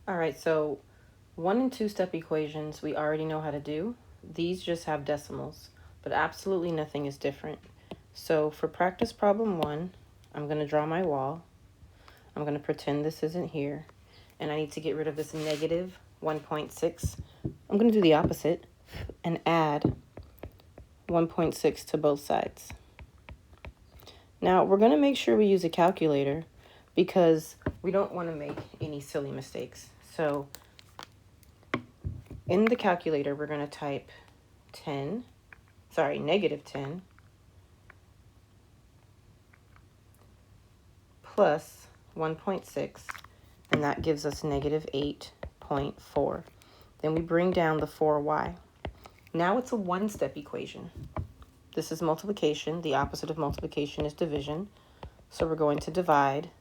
All right, so 1 and 2 step equations we already know how to do. These just have decimals, but absolutely nothing is different. So for practice problem 1, I'm going to draw my wall. I'm going to pretend this isn't here, and I need to get rid of this negative 1.6. I'm going to do the opposite and add 1.6 to both sides. Now we're going to make sure we use a calculator because we don't want to make any silly mistakes. So in the calculator, we're going to type negative 10 plus 1.6, and that gives us negative 8.4. Then we bring down the 4y. Now it's a one-step equation. This is multiplication. The opposite of multiplication is division. So we're going to divide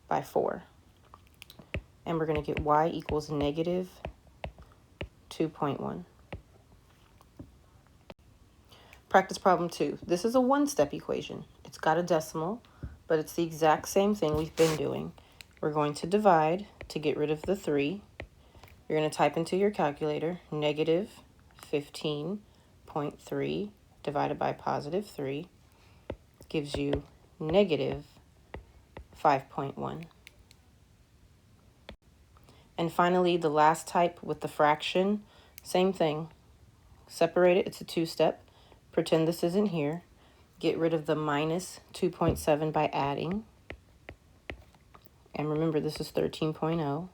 by 4. And we're going to get y equals negative 2.1. Practice problem 2. This is a one-step equation. It's got a decimal, but it's the exact same thing we've been doing. We're going to divide to get rid of the 3. You're going to type into your calculator negative 15.3 divided by positive 3 gives you negative 5.1. And finally, the last type with the fraction, same thing. Separate it, it's a two-step. Pretend this isn't here. Get rid of the minus 2.7 by adding. And remember, this is 13.0.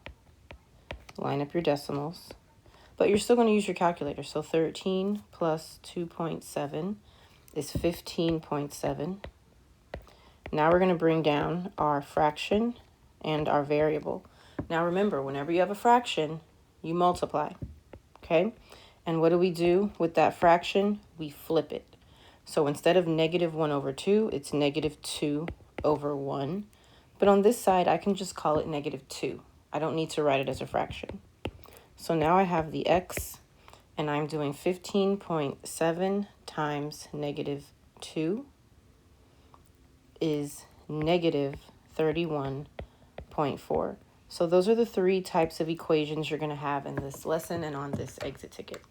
Line up your decimals. But you're still going to use your calculator. So 13 plus 2.7 is 15.7. Now we're going to bring down our fraction and our variable. Now remember, whenever you have a fraction, you multiply. Okay? And what do we do with that fraction? We flip it. So instead of negative 1 over 2, it's negative 2 over 1. But on this side, I can just call it negative 2. I don't need to write it as a fraction. So now I have the x, and I'm doing 15.7 times negative 2 is negative 31.4. So those are the 3 types of equations you're going to have in this lesson and on this exit ticket.